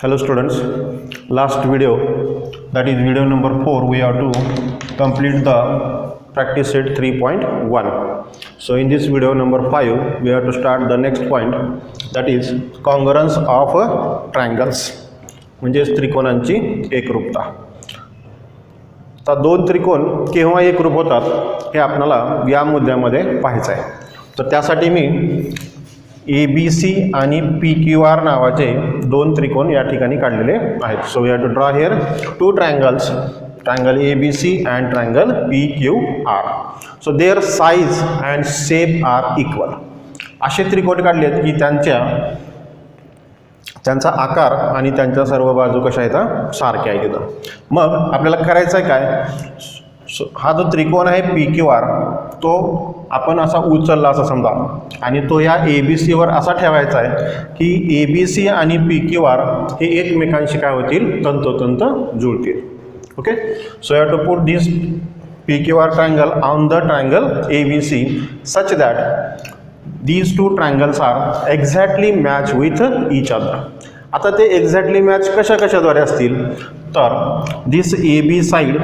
Hello students, last video, that is video number 4, we have to complete the practice set 3.1. So in this video number 5, we have to start the next point, that is congruence of triangles, म्हणजे त्रिकोणांची एकरूपता. आता दोन त्रिकोण केव्हा एकरूप होतात हे आपल्याला या मुद्द्यामध्ये पाहायचं आहे. तर त्यासाठी मी ABC आणि PQR नावाचे दोन त्रिकोण या ठिकाणी काढलेले आहेत. So we have to draw here two triangles, triangle ABC and triangle PQR. So their size and shape are equal. असे त्रिकोण काढलेत की त्यांचा आकार आणि त्यांच्या सर्व बाजू कशा आहेत सारख्या आहेत. मग आपल्याला करायचं आहे काय, हा जो त्रिकोण आहे PQR तो आपण असा उचलला असं समजा आणि तो या ABC वर असा ठेवायचा आहे की ABC आणि PQR हे एकमेकांशी काय होतील, तंतोतंत जुळतील. Okay, so you have to put this PQR triangle on the triangle ABC such that these two triangles are exactly match with each other. आता ते एक्झॅक्टली मॅच कशाद्वारे असतील, तर this AB side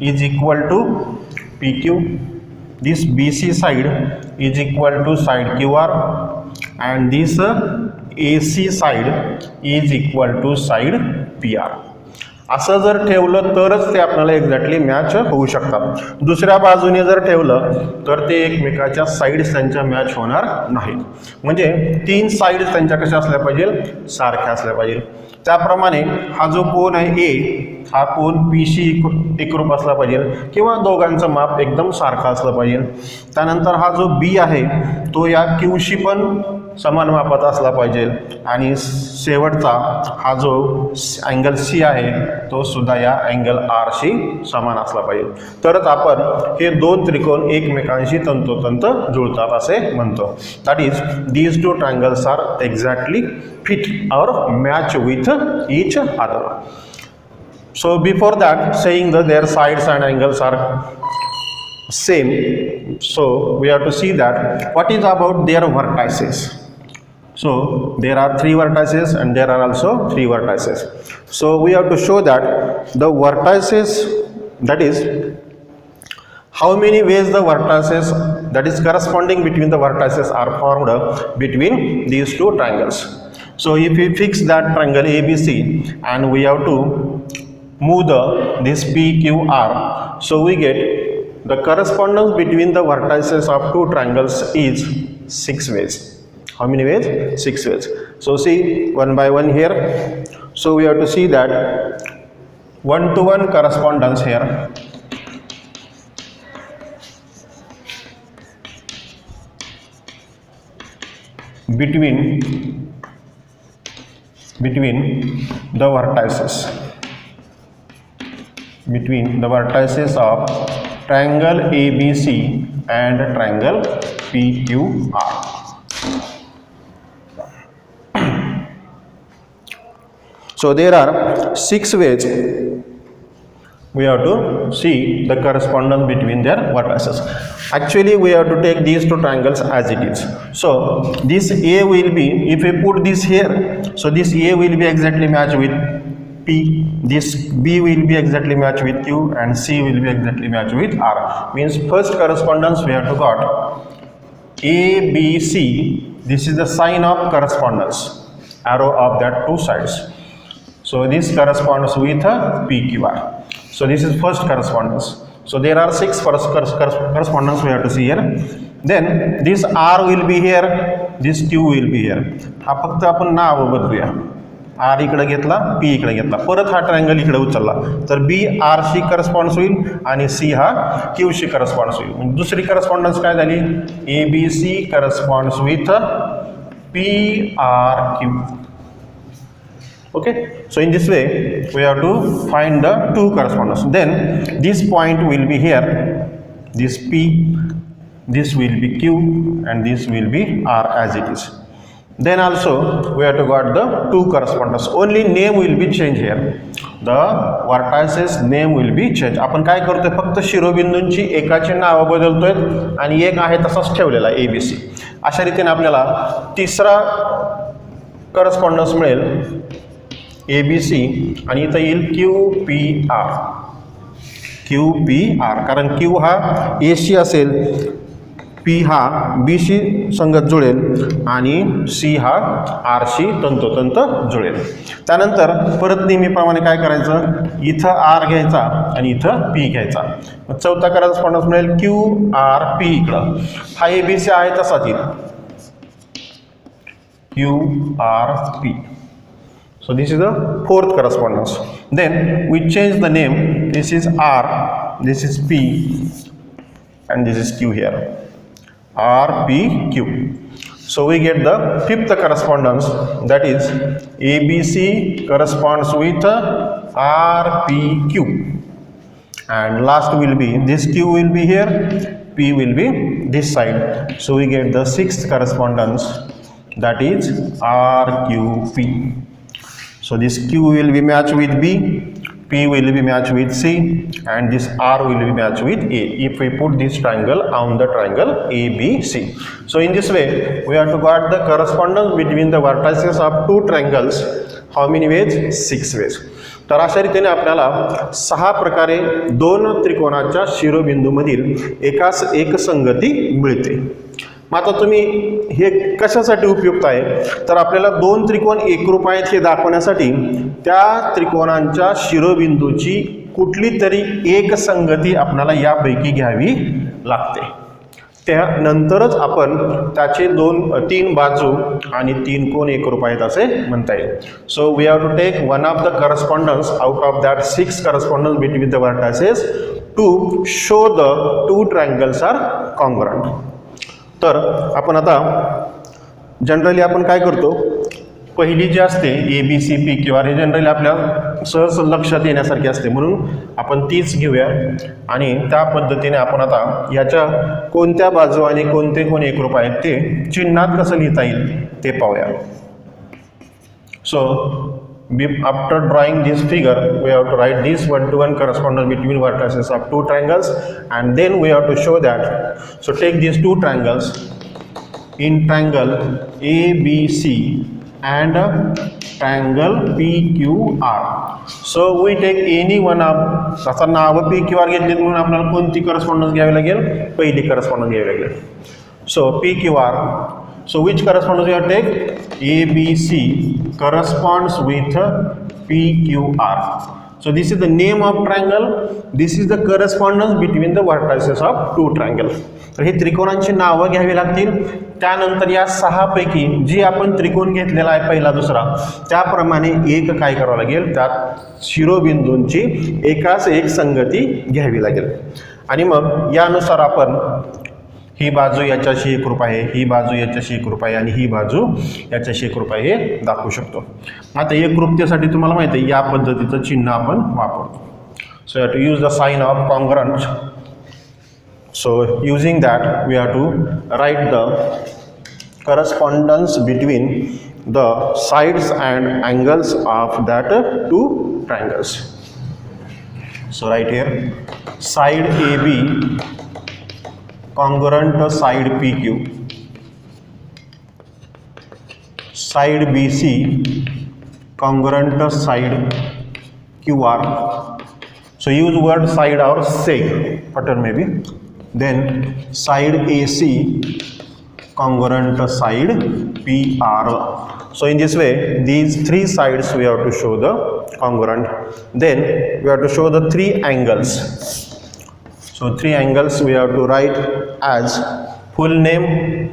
is equal to PQ, this BC side is equal to side QR and this AC side is equal to side PR. असं जर ठेवलं तरच ते आपल्याला एक्झॅक्टली मॅच होऊ शकतात. दुसऱ्या बाजूने जर ठेवलं तर ते एकमेकाच्या साईड्स त्यांच्या मॅच होणार नाहीत. म्हणजे तीन साईड्स त्यांच्या कशा असल्या पाहिजे, सारख्या असल्या पाहिजे. त्याप्रमाणे हा जो कोन आहे A हा कोन Pशी एकरूप असला पाहिजे किंवा दोघांचं माप एकदम सारखं असलं पाहिजे. त्यानंतर हा जो B आहे तो या Qशी पण समान मापाचा असला पाहिजे आणि शेवटचा हा जो अँगल C आहे तो सुद्धा या अँगल Rशी समान असला पाहिजे. तरच आपण हे दोन त्रिकोण एकमेकांशी तंतोतंत जुळतात असे म्हणतो. That is these two triangles are exactly fit और match with each other. So before that, saying that their sides and angles are same, so we have to see that what is about their vertices. So there are three vertices and there are also three vertices. So we have to show that the vertices, that is how many ways the vertices that is corresponding between the vertices are formed between these two triangles. So if we fix that triangle ABC and we have to move this PQR, so we get the correspondence between the vertices of two triangles is 6 ways. How many ways? 6 ways. So see one by one here. So we have to see that 1-to-1 correspondence here. Between the vertices. Between the vertices of triangle ABC and triangle PQR. So there are 6 ways we have to see the correspondence between their vertices. Actually we have to take these two triangles as it is. So this A will be, if we put this here, so this A will be exactly matched with P, this B will be exactly matched with Q and C will be exactly matched with R. Means first correspondence we have to got ABC, this is the sign of correspondence, arrow of that two sides. So this corresponds with PQR. So this is first correspondence. So there are 6 correspondence we have to see here. Then this R will be here, this Q will be here. हा फक्त आपण नाव बदलूया. R इकडे घेतला, P इकडे घेतला, परत हा triangle इकडे उचलला तर B R शी करस्पॉन्ड्स होईल आणि C हा Q शी करस्पॉन्ड्स होईल. दुसरी करस्पॉन्डन्स काय झाली, ABC corresponds with PRQ. Okay, so in this way we have to find the two correspondence. Then this point will be here, this P, this will be Q and this will be R as it is. Then also we have to got the two correspondence. Only name will be changed here. The vertices name will be changed. आपण काय करतोय, फक्त शिरोबिंदूंची एकाचे नाव बदलतोय आणि एक आहे तसाच ठेवलेला ABC. अशा रीतीने आपल्याला तिसरा करस्पॉन्डन्स मिळेल ABC आणि इथं येईल QPR. QPR कारण Q हा AC असेल, P हा B शी संगत जुळेल आणि C हा R शी तंतोतंत जुळेल. त्यानंतर परत नेहमीप्रमाणे काय करायचं, इथं R घ्यायचा आणि इथं P घ्यायचा. मग चौथा करस्पॉन्डन्स मिळेल QRP. इकडं हा ABC आहे तसाच येईल QRP. So this is the fourth correspondence. Then we change the name. This is R, this is P, and this is Q here. RPQ. So we get the fifth correspondence, that is ABC corresponds with RPQ, and last will be this Q will be here, P will be this side. So we get the sixth correspondence, that is RQP. So this Q will be matched with B, P will be matched with C, and this R will be matched with A if we put this triangle on the triangle ABC. So in this way we have to got the correspondence between the vertices of two triangles. How many ways? 6 ways. तर अशा रीतीने आपल्याला 6 प्रकारे दोन त्रिकोणाच्या शिरोबिंदूमधील एक संगती मिळते. मग आता तुम्ही हे कशासाठी उपयुक्त आहे, तर आपल्याला दोन त्रिकोण एकरूप आहेत हे दाखवण्यासाठी त्या त्रिकोणांच्या शिरोबिंदूची कुठली तरी एक संगती आपल्याला यापैकी घ्यावी लागते. त्यानंतरच आपण त्याचे 3 बाजू आणि 3 कोण एकरूप आहेत असे म्हणता येईल. So we have to take one of the correspondence out of that 6 correspondence between the vertices to show the 2 triangles are congruent. तर आपण आता जनरली आपण काय करतो, पहिली जी असते ABCP किंवा हे जनरली आपल्या सहज लक्षात येण्यासारखी असते, म्हणून आपण तीच घेऊया आणि त्या पद्धतीने आपण आता याच्या कोणत्या बाजू आणि कोणते कोण एकरूप आहेत ते चिन्हात कसं लिहिता येईल ते पाहूया. सो after drawing this figure we have to write this 1-to-1 correspondence between vertices of 2 triangles, and then we have to show that. So take these 2 triangles in triangle ABC and triangle PQR. So we take any one of आता नाव PQR घेतलीत म्हणून आपल्याला कोणती correspondence घ्यावी लागेल, पहिली correspondence घ्यावी लागेल. So PQR. So which correspondence we have to take? ABC corresponds with PQR. So this is the name of triangle. This is the correspondence between the vertices of 2 triangles. तर हे त्रिकोणांची नावं घ्यावी लागतील. त्यानंतर या 6 पैकी जी आपण त्रिकोण घेतलेला आहे पहिला दुसरा, त्याप्रमाणे एक काय करावं लागेल, त्यात शिरोबिंदूंची एकाच एक संगती घ्यावी लागेल. आणि मग यानुसार आपण ही बाजू याच्याशी एकरूप आहे, ही बाजू याच्याशी एकरूप आहे आणि ही बाजू याच्याशी एकरूप आहे हे दाखवू शकतो. आता एकरूपतेसाठी तुम्हाला माहिती आहे या पद्धतीचं चिन्ह आपण वापरतो. So you have to use the sign of congruent. So using that we have to write the correspondence between the sides and angles of that 2 triangles. So write here side AB congruent to side PQ, side BC congruent to side QR. So use word side or seg, whatever maybe. Then side AC congruent to side PR. So in this way these 3 sides we have to show the congruent. Then we have to show the 3 angles. So 3 angles we have to write as full name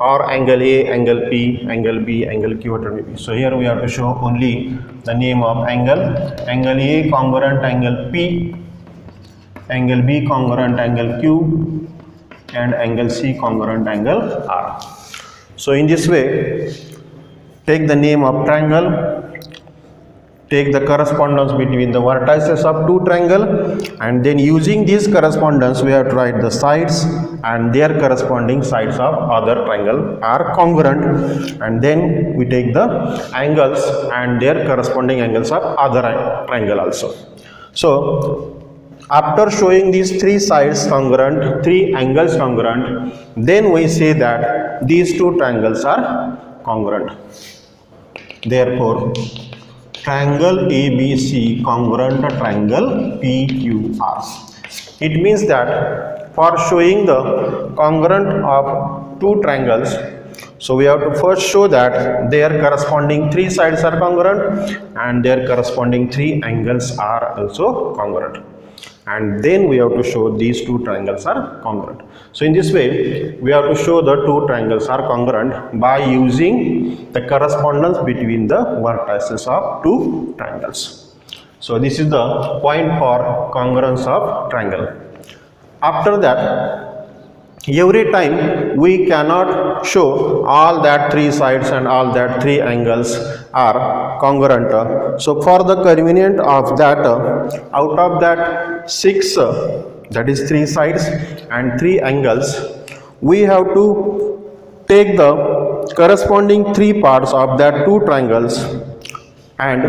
or angle A, angle P, angle B, angle Q, whatever may be. So here we have to show only the name of angle. Angle A congruent angle P, angle B congruent angle Q, and angle C congruent angle R. So in this way, take the name of triangle, take the correspondence between the vertices of 2 triangle, and then using this correspondence we have to write the sides and their corresponding sides of other triangle are congruent, and then we take the angles and their corresponding angles of other triangle also. So after showing these 3 sides congruent, 3 angles congruent, then we say that these 2 triangles are congruent. Therefore triangle ABC congruent triangle PQR. It means that for showing the congruent of two triangles, so we have to first show that their corresponding three sides are congruent and their corresponding three angles are also congruent. And then we have to show these two triangles are congruent. So in this way, we have to show the two triangles are congruent by using the correspondence between the vertices of two triangles. So this is the point for congruence of triangle. After that, every time we cannot show all that three sides and all that three angles are congruent. So for the convenience of that, out of that 6, that is 3 sides and 3 angles, we have to take the corresponding 3 parts of that 2 triangles and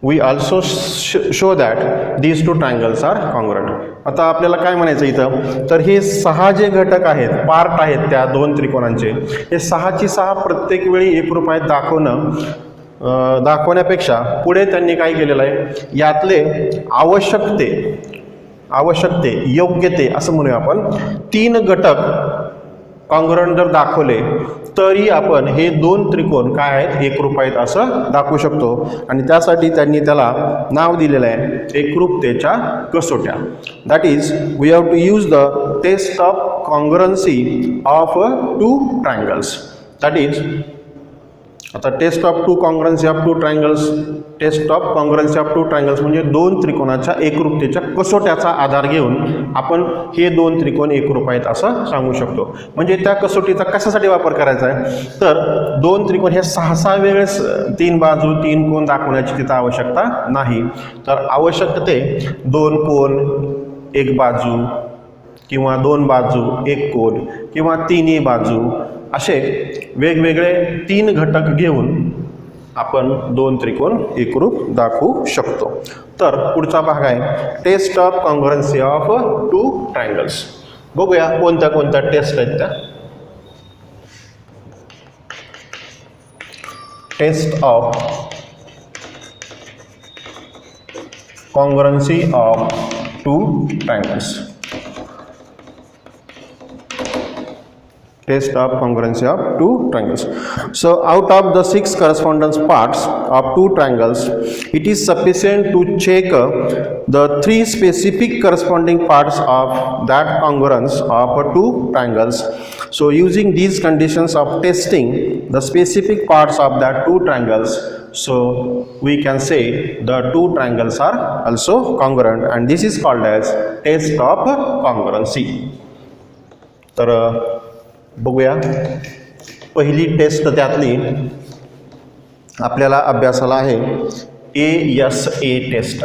we also show that these two triangles are congruent. आता आपल्याला काय म्हणायचं इथं, तर हे 6 जे घटक आहेत, part आहेत त्या दोन त्रिकोणांचे, हे 6ची 6 प्रत्येक वेळी एकरूप दाखवण्यापेक्षा पुढे त्यांनी काय केलेलं आहे, यातले आवश्यकते योग्यते असं म्हणूया आपण 3 घटक कॉन्ग्रुएंट जर दाखवले तरी आपण हे दोन त्रिकोण काय आहेत, एकरूप आहेत असं दाखवू शकतो. आणि त्यासाठी त्यांनी त्याला नाव दिलेलं आहे एकरूपतेच्या कसोट्या. That is we have to use the test of congruency of 2 triangles. That is आता test of two congruency of two triangles म्हणजे दोन त्रिकोणाच्या एकरूपतेच्या कसोट्याचा आधार घेऊन आपण हे दोन त्रिकोण एकरूप आहेत असं सांगू शकतो. म्हणजे त्या कसोटीचा कशासाठी वापर करायचा आहे, तर दोन त्रिकोण हे 6 वेळेस 3 बाजू 3 कोन दाखवण्याची तिथं आवश्यकता नाही. तर आवश्यकते 2 कोन 1 बाजू किंवा 2 बाजू 1 कोन किंवा 3 बाजू असे वेगवेगळे 3 घटक घेऊन आपण दोन त्रिकोण एकरूप दाखवू शकतो. तर पुढचा भाग आहे test of congruency of 2 triangles. बघूया कोणत्या कोणत्या टेस्ट आहेत त्या. Test of congruency of 2 triangles. Test of congruency of 2 triangles. So out of the 6 correspondence parts of 2 triangles, it is sufficient to check the 3 specific corresponding parts of that congruence of 2 triangles. So using these conditions of testing the specific parts of that 2 triangles, so we can say the 2 triangles are also congruent, and this is called as test of congruency. तर बघूया पहिली test त्यातली आपल्याला अभ्यासाला आहे ASA test.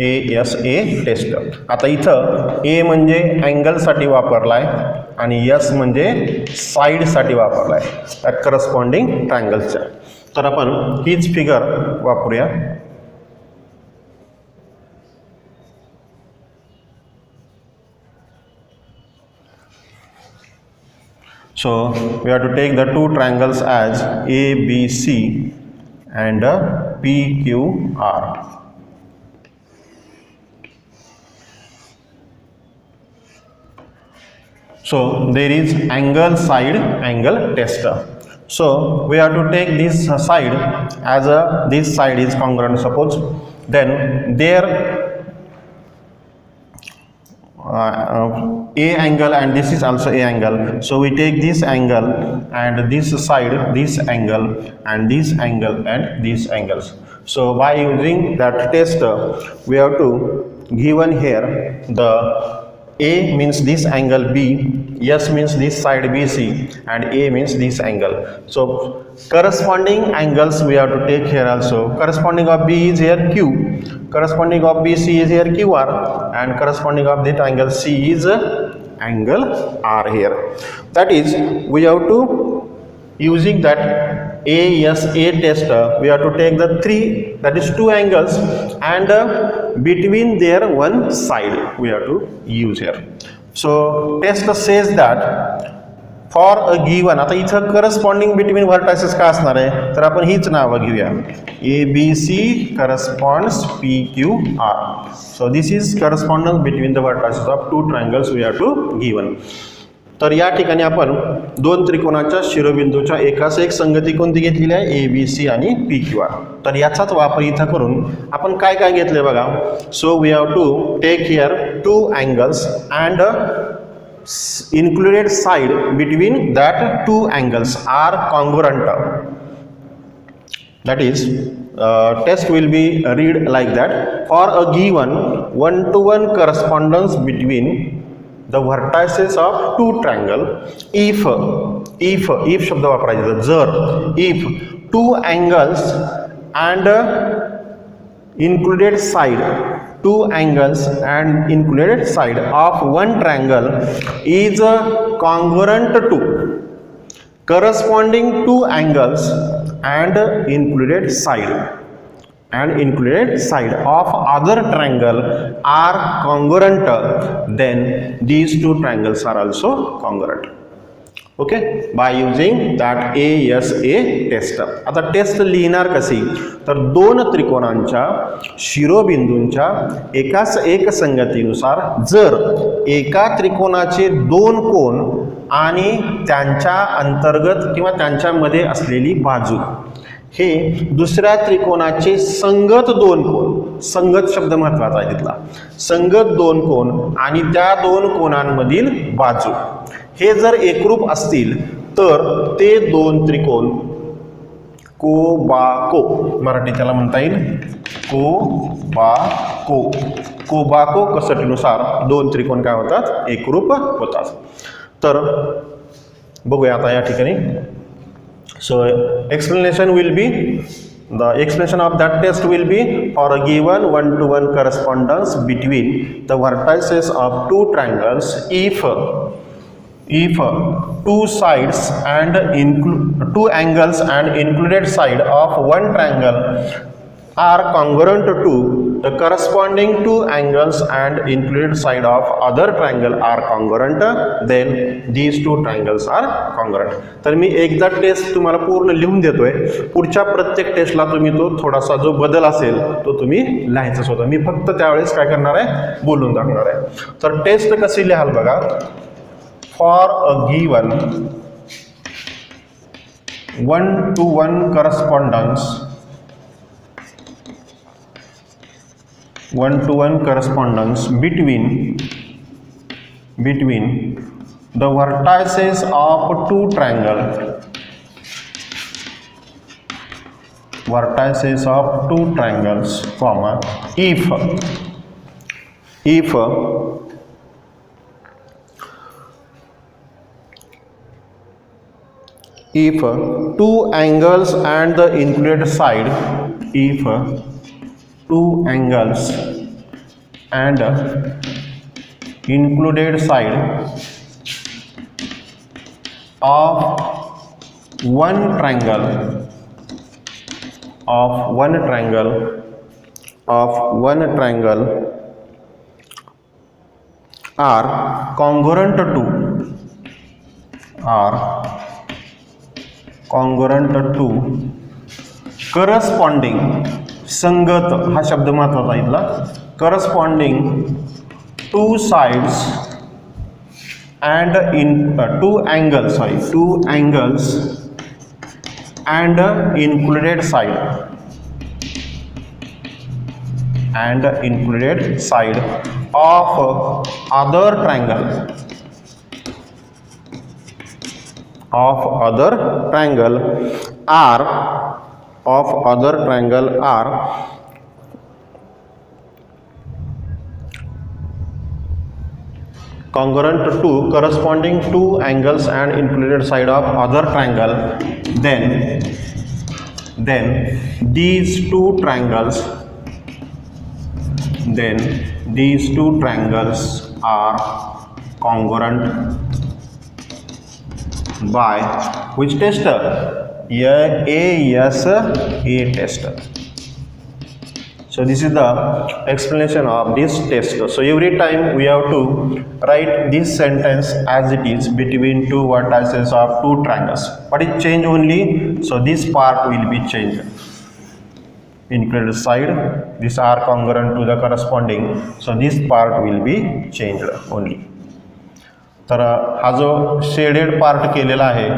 ASA test. आता इथं A म्हणजे अँगलसाठी वापरला आहे आणि S म्हणजे साईडसाठी वापरला आहे त्या करस्पॉन्डिंग ट्रायंगल्सच्या. तर आपण हीच figure वापरूया. So we have to take the 2 triangles as ABC and PQR. So there is angle side angle tester. So we have to take this side as this side is congruent, suppose, then there A angle and this is also A angle. So we take this angle and this side, this angle and this angle and these angles. So by using that test, we have to given here the A means this angle B, S means this side BC, and A means this angle. So corresponding angles we have to take here also. Corresponding of B is here Q, corresponding of BC is here QR, and corresponding of that angle C is angle R here. That is, we have to using that ASA test, we have to take the 3, that is 2 angles, and between their one side we have to use here. So test says that for a given, आता इथं corresponding between vertices काय असणार आहे, तर आपण हीच नावं घेऊया. ABC corresponds PQR. So this is correspondence between the vertices of two triangles we are to given. तर या ठिकाणी आपण दोन त्रिकोणाच्या शिरोबिंदूच्या एकाच एक संगती कोणती घेतलेली आहे, ABC आणि PQR. तर याचाच वापर इथं करून आपण काय काय घेतले बघा. So we have to take here two angles and included side between that two angles are congruent. That is, test will be read like that. For a given one-to-one correspondence between the vertices of two triangle, if शब्द वापरायचा, जर if two angles and included side, two angles and included side of one triangle is congruent to corresponding two angles and included side of other triangle are congruent, then these two triangles are also congruent. ओके, by using that ASA test. आता test लिहिणार कशी, तर दोन त्रिकोणांच्या शिरोबिंदूंच्या एकाच एक संगतीनुसार जर एका त्रिकोणाचे दोन कोन आणि त्यांच्या अंतर्गत किंवा त्यांच्यामध्ये असलेली बाजू हे दुसऱ्या त्रिकोणाचे संगत दोन कोन, संगत शब्द महत्वाचा आहे तिथला, संगत दोन कोन आणि त्या दोन कोनांमधील बाजू हे जर एकरूप असतील तर ते दोन त्रिकोण कोबाको, मराठी त्याला म्हणता येईल कोबाको कसोटीनुसार दोन त्रिकोण काय होतात, एकरूप होतात. तर बघूया आता या ठिकाणी. So explanation will be, the explanation of that test will be for a given one-to-one correspondence between the vertices of two triangles if two sides and two angles and included side of one triangle are congruent to the corresponding two angles and included side of other triangle are congruent, then these two triangles are congruent. तर मी एकदा test तुम्हाला पूर्ण लिहून देतोय, पुढच्या प्रत्येक टेस्टला तुम्ही तो थोडासा जो बदल असेल तो तुम्ही लिहायचा होता. मी फक्त त्यावेळेस काय करणार आहे, बोलून दाखवणार आहे. तर टेस्ट कशी लिहाल बघा. For a given one-to-one correspondence between the vertices of two triangles, comma, if two angles and the included side, if two angles and included side of one triangle are congruent to corresponding, संगत हा शब्द महत्वाचा इथला, corresponding two sides and two angles and included side of other triangle are congruent to corresponding two angles and included side of other triangle, then these two triangles are congruent by which test? ASA test. So this is the explanation of this test. So every time we have to write this sentence as it is between two vertices of two triangles. What is change only? So this part will be changed. Included side, these are congruent to the corresponding. So this part will be changed only. तर हा जो shaded part केलेला आहे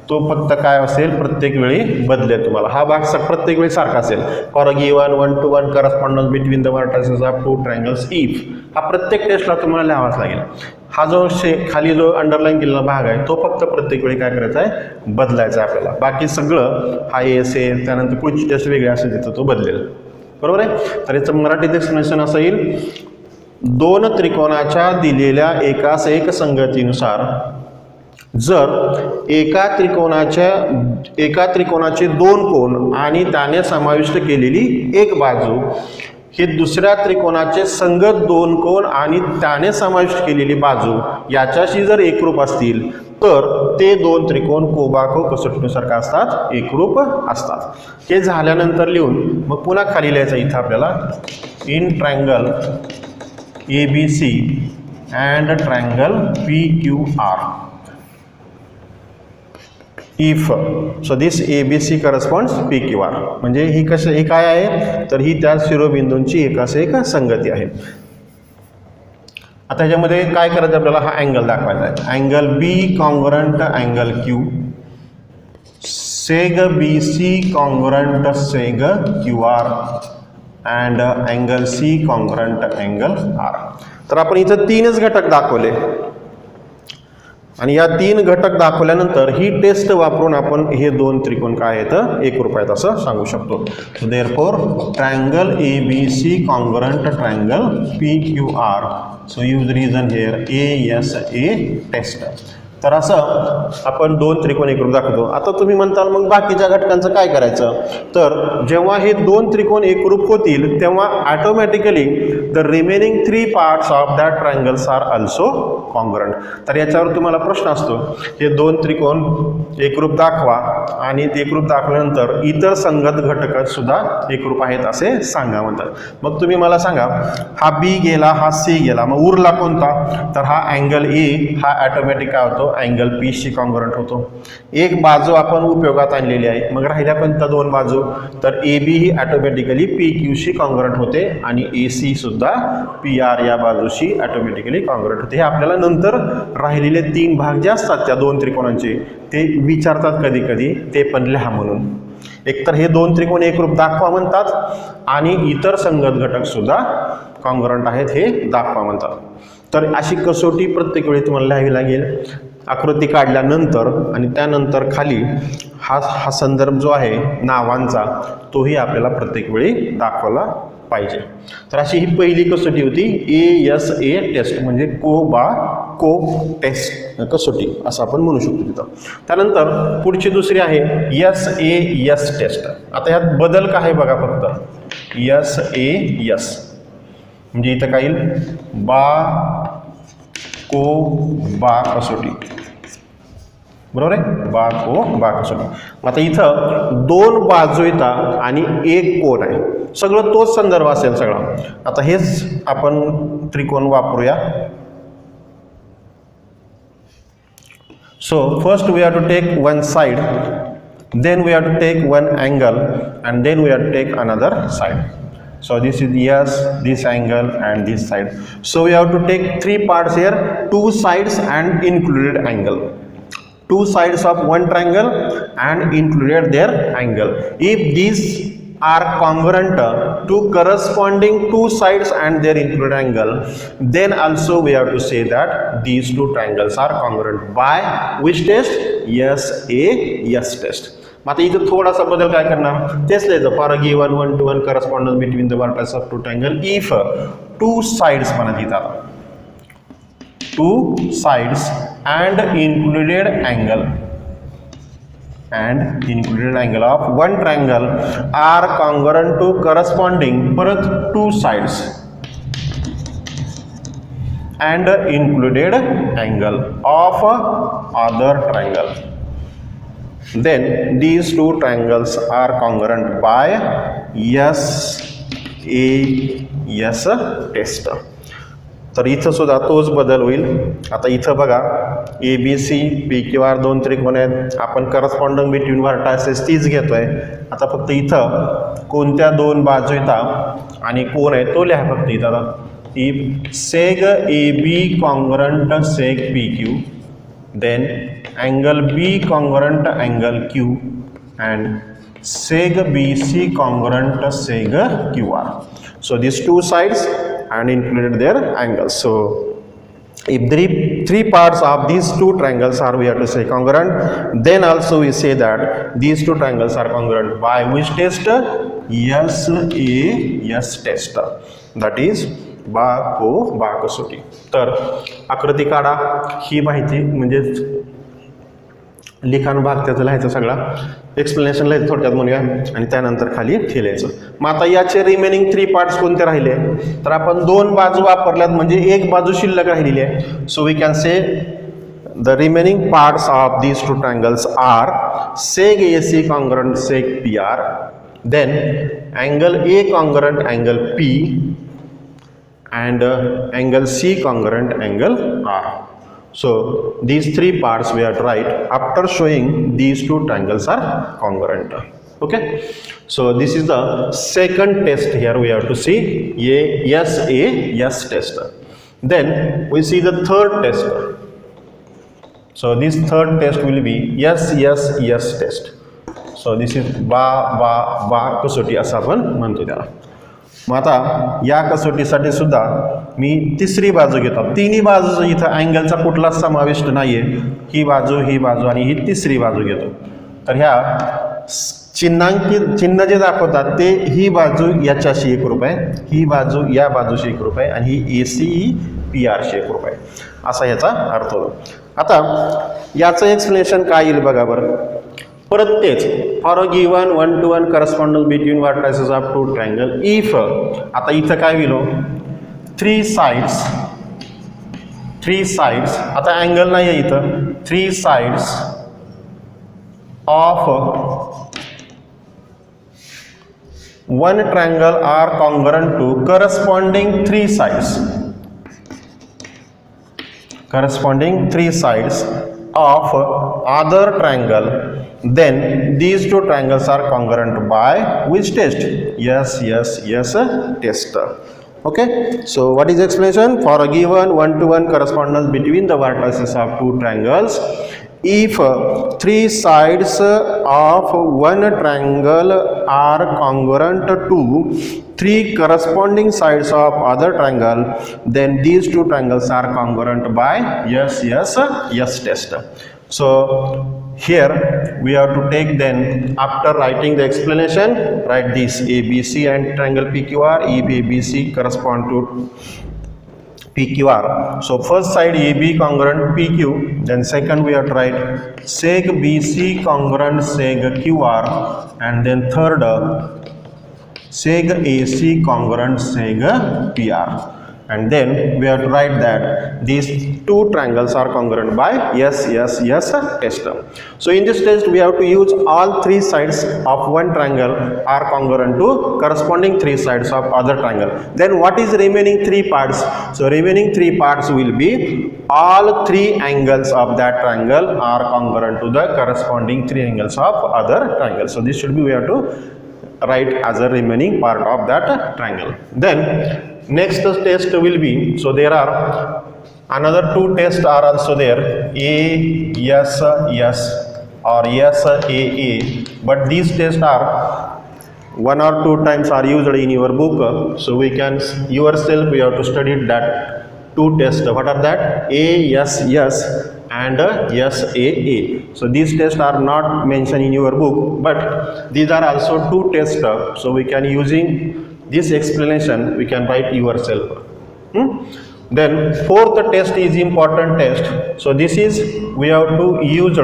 तो फक्त काय असेल प्रत्येक वेळी बदलेल तुम्हाला. हा भाग प्रत्येक वेळी सारखा असेल. For given 1-to-1 correspondence between the vertices of two triangles if. हा प्रत्येक टेस्टला तुम्हाला लिहावाच लागेल. हा जो खाली जो अंडरलाईन केलेला भाग आहे तो फक्त प्रत्येक वेळी काय करायचा आहे बदलायचा आहे आपल्याला. बाकी सगळं हा असेल त्यानंतर पुढची टेस्ट वेगळी असेल तिथं तो बदलेल. बरोबर आहे. तर याचं मराठीत एक्सप्लेनेशन असं येईल. दोन त्रिकोणाच्या दिलेल्या एकास एक संगतीनुसार जर एका त्रिकोणाचे दोन कोन आणि त्याने समाविष्ट केलेली एक बाजू हे दुसऱ्या त्रिकोणाचे संगत दोन कोन आणि त्याने समाविष्ट केलेली बाजू याच्याशी जर एकरूप असतील तर ते दोन त्रिकोण कोबाको कसोटीनुसार काय असतात एकरूप असतात. हे झाल्यानंतर लिहून मग पुन्हा खाली लिहायचं इथं आपल्याला in triangle ABC and triangle PQR if so this ABC corresponds PQR. म्हणजे ही कसं हे काय आहे तर ही त्या शिरोबिंदूंची एकास एक संगती आहे. आता ह्याच्यामध्ये काय करायचं आपल्याला हा अँगल दाखवायचा आहे. Angle B congruent angle Q, सेग BC congruent सेग QR and angle C congruent angle R. तर आपण इथं तीनच घटक दाखवले आणि या तीन घटक दाखवल्यानंतर ही टेस्ट वापरून आपण हे दोन त्रिकोण काय आहेत एकरूप आहेत असं सांगू शकतो. Therefore triangle ABC congruent triangle PQR. So use reason here ASA test. तर असं आपण दोन त्रिकोण एकरूप दाखवतो. आता तुम्ही म्हणताल मग बाकीच्या घटकांचं काय करायचं. तर जेव्हा हे दोन त्रिकोण एकरूप होतील तेव्हा automatically the remaining 3 parts of that triangles are also congruent. तर याच्यावर तुम्हाला प्रश्न असतो हे दोन त्रिकोण एकरूप दाखवा आणि ते एकरूप दाखवल्यानंतर इतर संगत घटक सुद्धा एकरूप आहेत असे सांगा म्हणतात. मग तुम्ही मला सांगा हा B गेला हा C गेला मग उरला कोणता. तर हा अँगल A हा ऑटोमॅटिक काय होतो अँगल P शी कॉन्ग्रुएंट होतो. एक बाजू आपण उपयोगात आणलेली आहे मग राहिल्या कोणत्या दोन बाजू तर AB he automatically PQ she congruent होते आणि AC सुद्धा PR या बाजूशी ऑटोमॅटिकली कॉन्ग्रुएंट होते. हे आपल्याला नंतर राहिलेले तीन भाग जे असतात त्या दोन त्रिकोणांचे ते विचारतात कधी कधी ते पण लिहा म्हणून. एकतर हे दोन त्रिकोण एकरूप दाखवा म्हणतात आणि इतर संगत घटक सुद्धा कॉन्ग्रुएंट आहेत हे दाखवा म्हणतात. तर अशी कसोटी प्रत्येक वेळी तुम्हाला लिहावी लागेल. आकृती काढल्यानंतर आणि त्यानंतर खाली हा संदर्भ जो आहे नावांचा तोही आपल्याला प्रत्येक वेळी दाखवला पाहिजे. तर अशी ही पहिली कसोटी होती ASA टेस्ट म्हणजे को टेस्ट कसोटी असं आपण म्हणू शकतो तिथं. त्यानंतर पुढची दुसरी आहे SAS टेस्ट. आता ह्यात बदल काय आहे बघा फक्त SAS म्हणजे इथं काय येईल बा कसोटी. बरोबर आहे बा कसोटी. आता इथं दोन बाजू येतात आणि एक कोन आहे सगळं तोच संदर्भ असेल सगळा. आता हेच आपण त्रिकोण वापरूया. So first we have to take one side, then we have to take one angle and then we have to take another side. So this is this angle and this side. So we have to take 3 parts here, 2 sides and included angle. 2 sides of one triangle and included their angle. If these are congruent to corresponding 2 sides and their included angle, then also we have to say that these two triangles are congruent. By which test? SAS test. आता इथं थोडासा बदल काय करणार तेच लिहायचं. For given 1-to-1 correspondence between the vertices of two triangle if 2 sides म्हणत येतात 2 sides and included angle of one triangle are congruent to corresponding परत 2 sides and included angle of other triangle. Then these two triangles are congruent by SAS AS test. तर इथं सुद्धा तोच बदल होईल. आता इथं बघा ABC PQR दोन त्रिकोण आहेत, आपण करस्पॉन्डिंग बिटवीन व्हर्टायसेस तीच घेतोय. आता फक्त इथं कोणत्या दोन बाजू येतात आणि कोण आहे तो लिहा फक्त इथं. If seg AB congruent सेग PQ, then angle B congruent angle Q and seg BC congruent seg QR. So these two sides and included their angles. So if three parts of these two triangles are, we have to say, congruent, then also we say that these two triangles are congruent by which test? SAS test. That is बा कसोटी. तर आकृती काढा, ही माहिती म्हणजेच लिखाण भाग त्याचा लिहायचा सगळा, एक्सप्लेनेशन लिहायचं थोडक्यात म्हणूया आणि त्यानंतर खाली हे लिहायचं. मग आता याचे रिमेनिंग 3 पार्ट्स कोणते राहिले? तर आपण 2 बाजू वापरल्यात म्हणजे एक बाजू शिल्लक राहिलेली आहे. So we can say the remaining parts of these two triangles are seg AC congruent seg PR, then angle A congruent angle P and angle C congruent angle R. So these 3 parts we have to write after showing these two triangles are congruent. Okay, so this is the second test. Here we have to see SAS test. Then we see the third test. So this third test will be yes test. So this is बा कसोटी असं आपण म्हणतो त्याला. मग आता या कसोटीसाठी सुद्धा मी तिसरी बाजू घेतो. तिन्ही बाजूचं इथं अँगलचा कुठलाच समाविष्ट नाही आहे. ही बाजू आणि ही तिसरी बाजू घेतो. तर ह्या चिन्ह जे दाखवतात ते ही बाजू याच्याशी 1 रुपये, ही बाजू या बाजूशी 1 रुपये आणि ही AC PRशी 1 रुपये असा याचा अर्थ होतो. आता याचं एक्सप्लेनेशन काय येईल बघा बरं. परत तेच, for a given 1-to-1 corresponding between vertices of two triangle if, आता इथं काय होईल, 3 साइड्स, आता अँगल नाही आहे इथं, 3 sides of one triangle are congruent to corresponding 3 sides of other triangle, then these two triangles are congruent by which test? Yes test. Okay, so what is the explanation? For a given 1-to-1 correspondence between the vertices of two triangles, if 3 sides of one triangle are congruent to 3 corresponding sides of other triangle, then these two triangles are congruent by yes test. So here we have to take, then after writing the explanation, write this ABC and triangle PQR. If ABC correspond to PQR, so first side AB congruent PQ, then second we have to write seg BC congruent seg QR, and then third seg AC congruent seg PR, and then we have to write that these two triangles are congruent by yes test. So in this test we have to use all 3 sides of one triangle are congruent to corresponding 3 sides of other triangle. Then what is remaining 3 parts? So remaining 3 parts will be all 3 angles of that triangle are congruent to the corresponding 3 angles of other triangle. So this should be, we have to write as a remaining part of that triangle. Then next test will be, so there are another 2 tests are also there, AS or AA, but these tests are 1 or 2 times are used in your book, so we can yourself we have to study that 2 tests. What are that? AS and SAA. So these tests are not mentioned in your book, but these are also 2 tests, so we can using this explanation we can write yourself. Then 4th test is important test. So this is, we have to use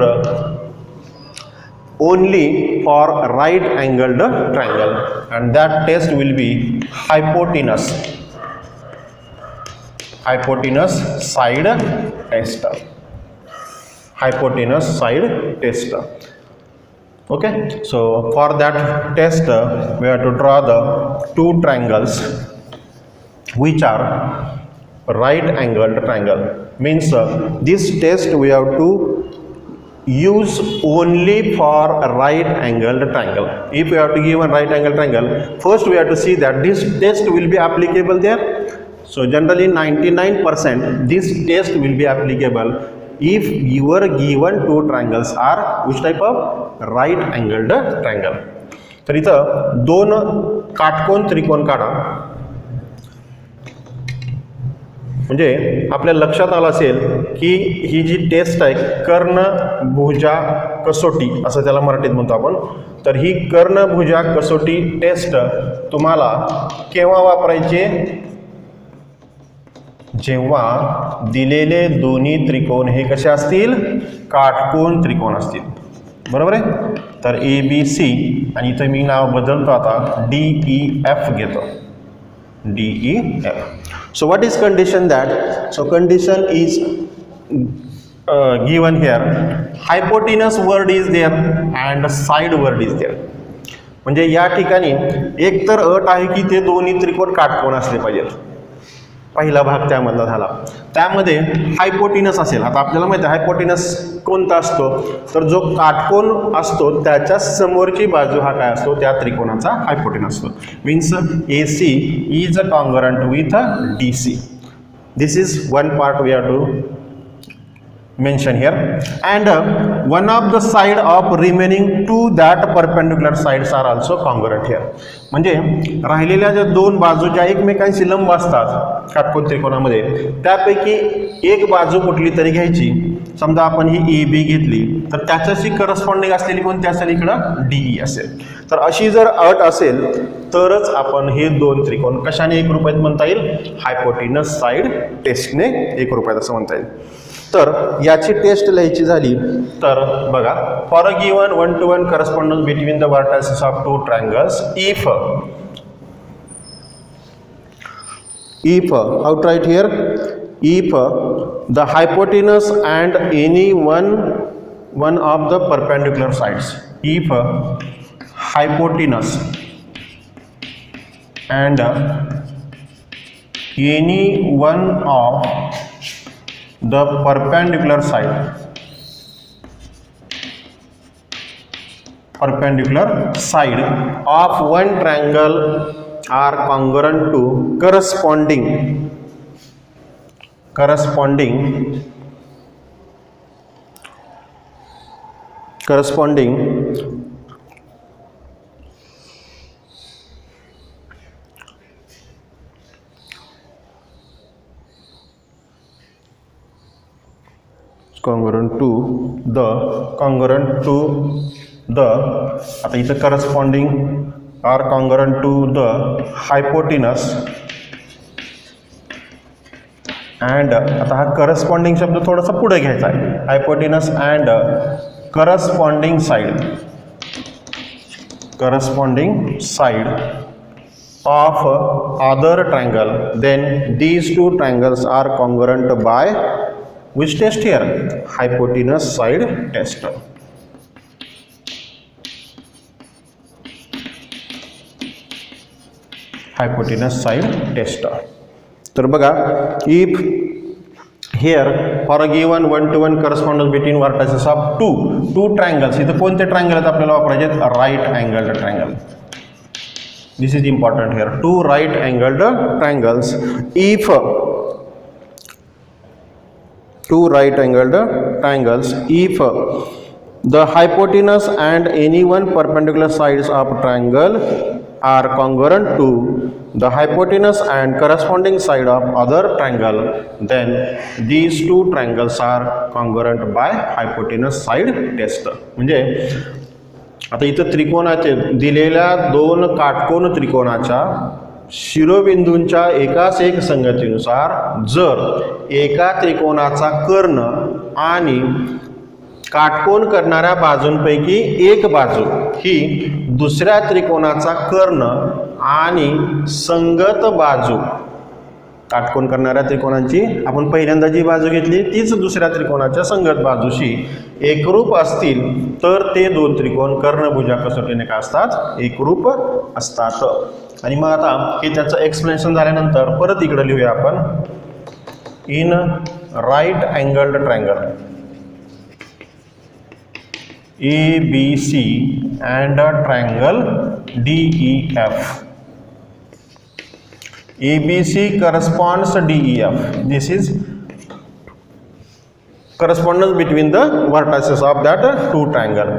only for right angled triangle, and that test will be hypotenuse side test. Hypotenuse side test. Okay, so for that test we have to draw the two triangles which are right angled triangle. Means this test we have to use only for right angled triangle. If we have to give a right angled triangle, first we have to see that this test will be applicable there. So generally 99% this test will be applicable if your given two triangles are which type of right angled triangle. तर इथं दोन काटकोन त्रिकोण काढा. म्हणजे आपल्या लक्षात आलं असेल की ही जी टेस्ट आहे कर्ण भुजा कसोटी असं त्याला मराठीत म्हणतो आपण. तर ही कर्ण भुजा कसोटी टेस्ट तुम्हाला केव्हा वापरायचे, जेव्हा दिलेले दोन्ही त्रिकोण हे कसे असतील, काटकोन त्रिकोण असतील. बरोबर आहे. तर ABC आणि इथं मी नाव बदलतो आता DEF घेतो, DEF. So what is condition that? So condition is given here. Hypotenuse word is there and side word is there. म्हणजे या ठिकाणी एक तर अट आहे की ते दोन्ही त्रिकोण काटकोन असले पाहिजेत. पहिला भाग त्यामधला झाला. त्यामध्ये हायपोटिनस असेल. आता आपल्याला माहिती आहे हायपोटिनस कोणता असतो, तर जो काटकोन असतो त्याच्या समोरची बाजू हा काय असतो, त्या त्रिकोणाचा हायपोटिनस असतो. Means AC is a congruent with DC. This is one part we have to mention here. And one of the side of remaining to that perpendicular sides are also congruent here. म्हणजे राहिलेल्या ज्या दोन बाजू ज्या एकमेकांशी लंब असतात काटकोन त्रिकोणामध्ये, त्यापैकी एक बाजू कुठली तरी घ्यायची. समजा आपण ही AB घेतली तर त्याच्याशी करस्पॉन्डिंग असलेली कोणती असेल, इकडं DE असेल. तर अशी जर अट असेल तरच आपण हे दोन त्रिकोण कशाने एकरूप आहेत म्हणता येईल, हायपोटिनस साइड टेस्टने एकरूप आहेत असं म्हणता येईल. तर याची टेस्ट लिहायची झाली तर बघा, for a given 1-to-1 correspondence between the vertices of two triangles if how to write here, if the hypotenuse and any one of the perpendicular sides, if hypotenuse and any one of the perpendicular side of one triangle are congruent to corresponding congruent to the आता इथं corresponding are congruent to the hypotenuse and आता हा corresponding शब्द थोडासा पुढे घ्यायचा आहे, hypotenuse and corresponding side of other triangle, then these two triangles are congruent by which test here, hypotenuse side test. Hypotenuse side test. तर बघा, if here for a given 1-to-1 correspondence between vertices of two triangles, इथं कोणते triangle आहेत आपल्याला वापरायचे, right angled triangle. This is important here, two right angled triangles. If two right angled triangles, if the hypotenuse and any one perpendicular sides of triangle are congruent to the hypotenuse and corresponding side of other triangle, then these two triangles are congruent by hypotenuse side test. म्हणजे आता इथं त्रिकोणाचे दिलेल्या दोन काटकोन त्रिकोणाच्या शिरोबिंदूंच्या एकाच एक संगतीनुसार जर एका त्रिकोणाचा कर्ण आणि काटकोन करणाऱ्या बाजूंपैकी एक बाजू ही दुसऱ्या त्रिकोणाचा कर्ण आणि संगत बाजू काटकोन करणाऱ्या त्रिकोणांची आपण पहिल्यांदा जी बाजू घेतली तीच दुसऱ्या त्रिकोणाच्या संगत बाजूशी एकरूप असतील तर ते दोन त्रिकोण कर्णभुजा कसोटीने काय असतात, एकरूप असतात. आणि मग आता हे त्याचं एक्सप्लेनेशन झाल्यानंतर परत इकडे लिहूया आपण. In right angled triangle ABC and a triangle DEF. ABC corresponds to DEF. This is correspondence between the vertices of that two triangle.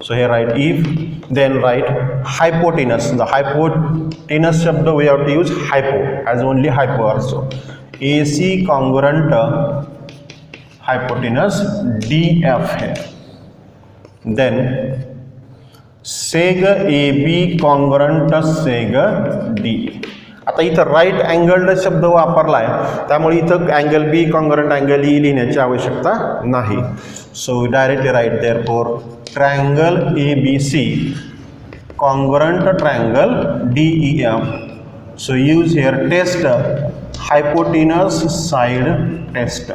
So here write if, then write hypotenuse. The hypotenuse shabd we have to use hypo as only hypo also. AC congruent hypotenuse DF है. Then seg AB congruent seg DE. आता इथं right अँगल्ड शब्द वापरलाय त्यामुळे इथं angle B congruent angle E लिहिण्याची आवश्यकता नाही. So directly write therefore triangle ABC congruent triangle DEF. So use here test hypotenuse side test.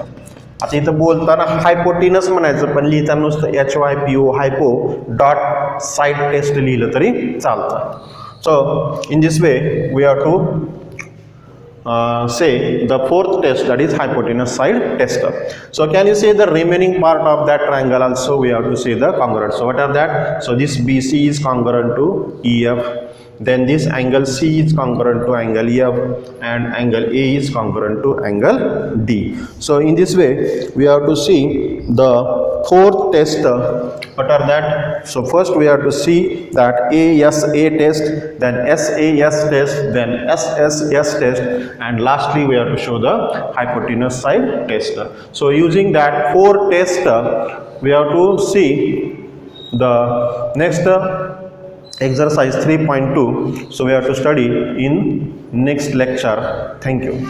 आता इथं बोलताना हायपोटिनस म्हणायचं पण लिहिताना नुसतं HYPO hypo dot side test लिहिलं तरी चालतं. So in this way we are to say the fourth test, that is hypotenuse side test. So can you say the remaining part of that triangle also we have to say the congruent. So what are that? So this BC is congruent to EF, then this angle C is congruent to angle EF and angle A is congruent to angle D. So in this way we have to see the fourth test. What are that? So first we have to see that ASA test, then SAS test, then SSS test, and lastly we have to show the hypotenuse side test. So using that four test we have to see the next exercise 3.2. So we have to study in next lecture. Thank you.